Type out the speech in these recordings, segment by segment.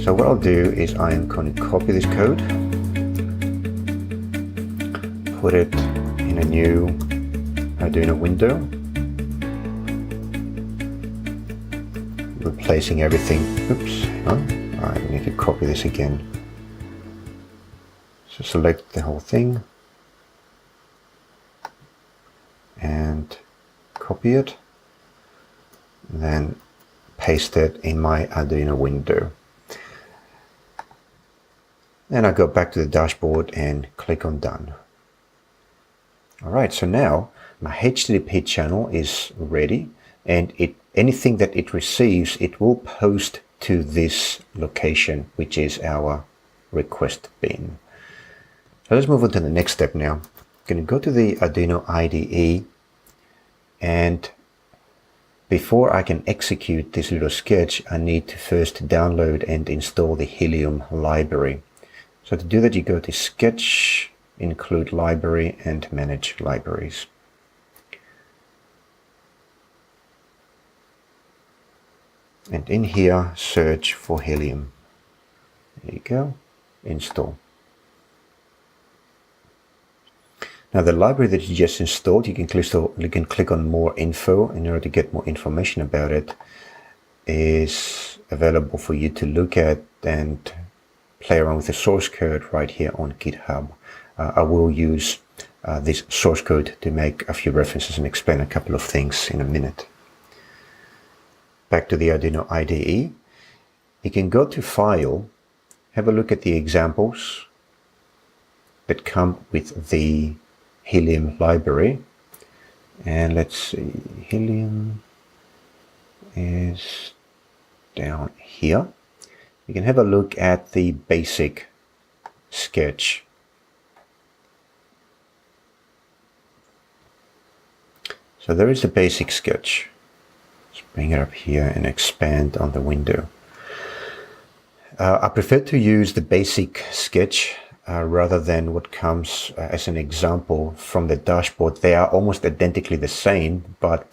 So what I'll do is I am going to copy this code, put it in a new Arduino window, replacing everything. Oops, hang on. I need to copy this again. So select the whole thing and copy it, then paste it in my Arduino window. Then I go back to the dashboard and click on Done. Alright, so now my HTTP channel is ready, and anything that it receives, it will post to this location, which is our request bin. So let's move on to the next step now. I'm going to go to the Arduino IDE, and before I can execute this little sketch, I need to first download and install the Helium library. So to do that, you go to Sketch, Include Library, and Manage Libraries. And in here, search for Helium. There you go, install. Now the library that you just installed, you can click on More Info in order to get more information about it. Is available for you to look at and play around with the source code right here on GitHub. I will use this source code to make a few references and explain a couple of things in a minute. Back to the Arduino IDE, you can go to File, have a look at the examples that come with the Helium library, and let's see, Helium is down here. You can have a look at the basic sketch. So there is the basic sketch. Let's bring it up here and expand on the window. I prefer to use the basic sketch rather than what comes as an example from the dashboard. They are almost identically the same, but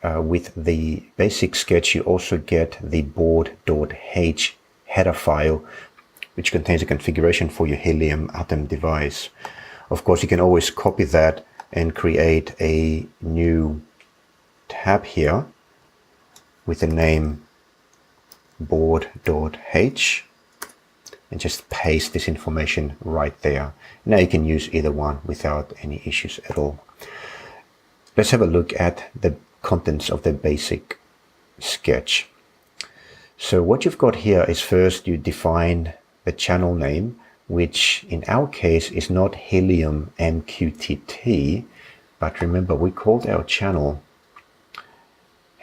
with the basic sketch you also get the board.h header file, which contains a configuration for your Helium Atom device. Of course, you can always copy that and create a new tab here with the name board.h and just paste this information right there. Now you can use either one without any issues at all. Let's have a look at the contents of the basic sketch. So what you've got here is, first you define the channel name, which in our case is not Helium MQTT, but remember we called our channel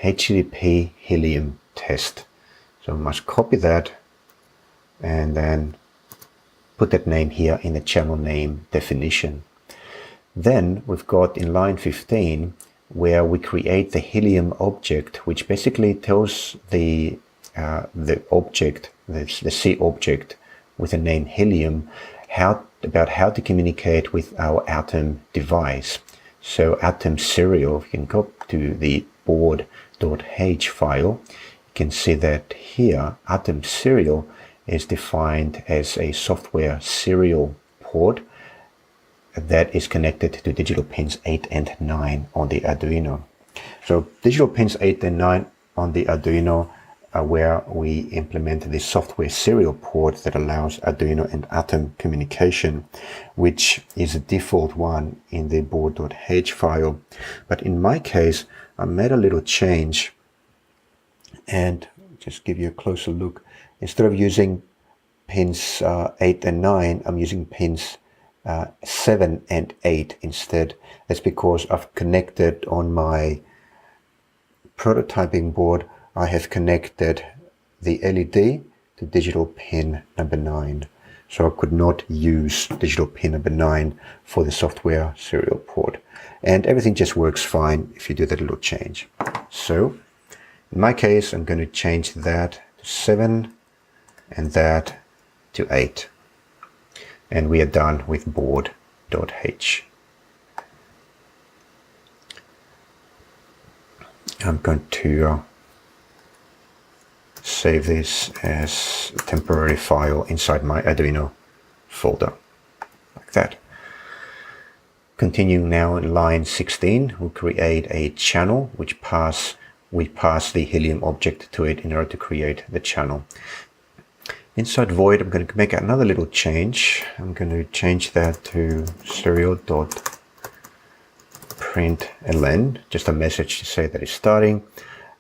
HTTP Helium Test. So we must copy that and then put that name here in the channel name definition. Then we've got in line 15 where we create the Helium object, which basically tells the object, the C object with the name Helium, about how to communicate with our Atom device. So Atom serial, if you can go to the board.h file, you can see that here Atom serial is defined as a software serial port that is connected to digital pins 8 and 9 on the Arduino. So digital pins 8 and 9 on the Arduino are where we implement the software serial port that allows Arduino and Atom communication, which is a default one in the board.h file. But in my case, I made a little change and just give you a closer look. Instead of using pins 8 and 9, I'm using pins 7 and 8 instead. That's because I've connected on my prototyping board, I have connected the LED to digital pin number 9. So I could not use digital pin number 9 for the software serial port. And everything just works fine if you do that little change. So in my case, I'm going to change that to 7 and that to 8. And we are done with board.h. I'm going to save this as a temporary file inside my Arduino folder, like that. Continuing now in line 16, we'll create a channel which we pass the Helium object to it in order to create the channel. Inside void, I'm going to make another little change. I'm going to change that to serial.println, just a message to say that it's starting.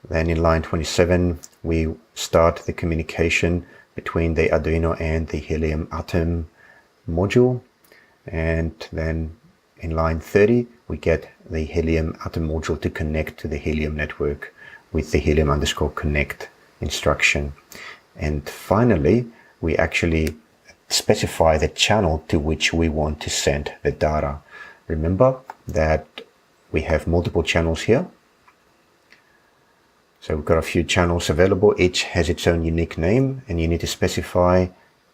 Then in line 27, we start the communication between the Arduino and the Helium Atom module. And then in line 30, we get the Helium Atom module to connect to the Helium network with the Helium_connect instruction. And finally, we actually specify the channel to which we want to send the data. Remember that we have multiple channels here. So we've got a few channels available. Each has its own unique name, and you need to specify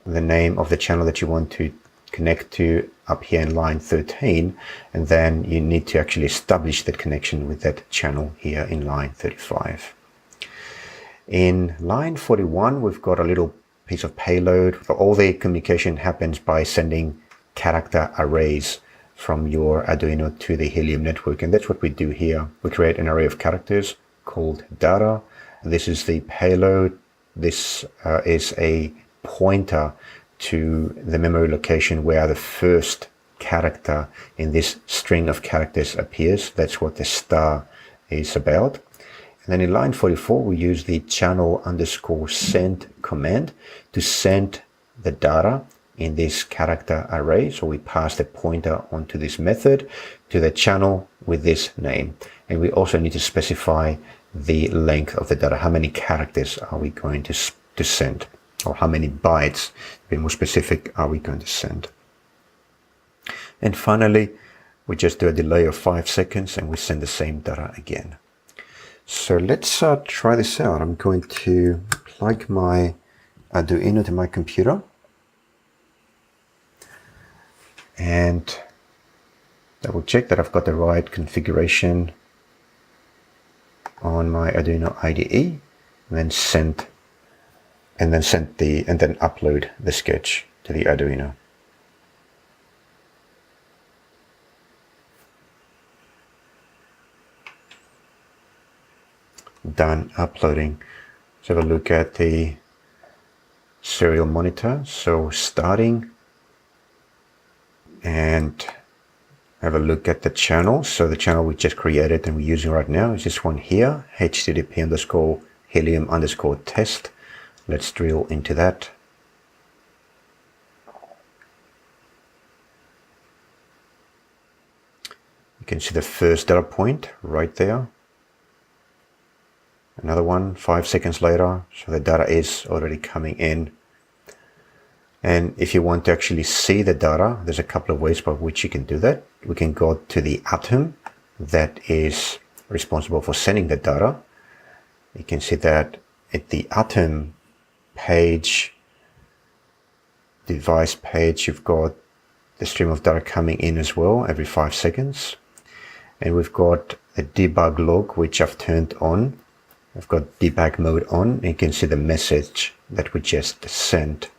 the name of the channel that you want to connect to up here in line 13, and then you need to actually establish that connection with that channel here in line 35. In line 41, we've got a little piece of payload. All the communication happens by sending character arrays from your Arduino to the Helium network, and that's what we do here. We create an array of characters called data. This is the payload. This is a pointer to the memory location where the first character in this string of characters appears. That's what the star is about. And then in line 44, we use the channel_send command to send the data in this character array. So we pass the pointer onto this method to the channel with this name. And we also need to specify the length of the data. How many characters are we going to send? Or how many bytes, to be more specific, are we going to send? And finally, we just do a delay of 5 seconds and we send the same data again. So let's try this out. I'm going to plug my Arduino to my computer and double check that I've got the right configuration on my Arduino IDE, and then upload the sketch to the Arduino. Done uploading. Let's have a look at the serial monitor. So starting, and have a look at the channel. So the channel we just created and we're using right now is this one here, http://helium_test. Let's drill into that. You can see the first data point right there. Another one 5 seconds later, so the data is already coming in. And if you want to actually see the data, there's a couple of ways by which you can do that. We can go to the atom that is responsible for sending the data. You can see that at the atom page, device page, you've got the stream of data coming in as well every 5 seconds. And we've got a debug log, which I've turned on. I've got debug mode on, and you can see the message that we just sent.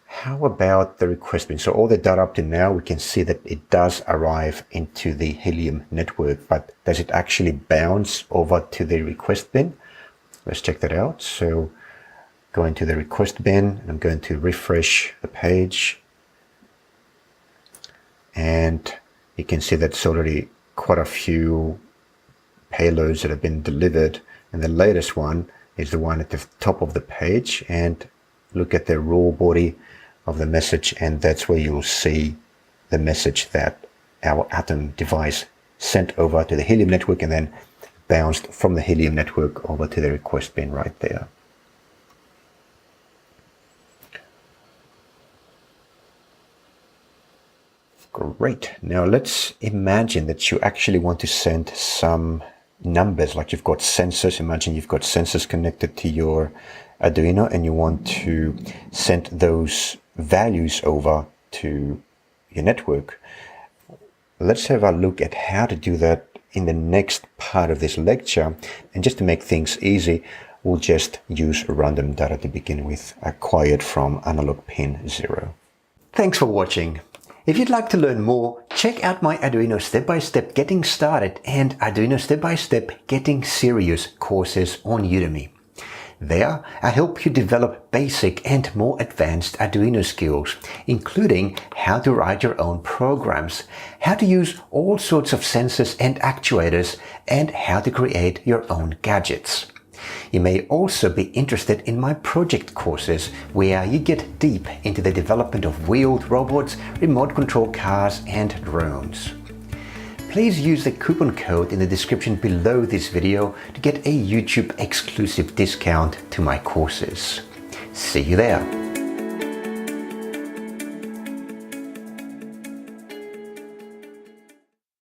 How about the request bin? So all the data up to now, we can see that it does arrive into the Helium network, but does it actually bounce over to the request bin? Let's check that out. So go into the request bin, and I'm going to refresh the page. And you can see that's already quite a few payloads that have been delivered. And the latest one is the one at the top of the page. And look at the raw body of the message, and that's where you'll see the message that our Atom device sent over to the Helium network and then bounced from the Helium network over to the request bin right there. Great. Now let's imagine that you actually want to send some numbers, like you've got sensors. Imagine you've got sensors connected to your Arduino and you want to send those values over to your network. Let's have a look at how to do that in the next part of this lecture. And just to make things easy, we'll just use random data to begin with, acquired from analog pin 0. Thanks for watching. If you'd like to learn more, check out my Arduino Step-by-Step Getting Started and Arduino Step-by-Step Getting Serious courses on Udemy. There, I help you develop basic and more advanced Arduino skills, including how to write your own programs, how to use all sorts of sensors and actuators, and how to create your own gadgets. You may also be interested in my project courses, where you get deep into the development of wheeled robots, remote control cars, and drones. Please use the coupon code in the description below this video to get a YouTube exclusive discount to my courses. See you there!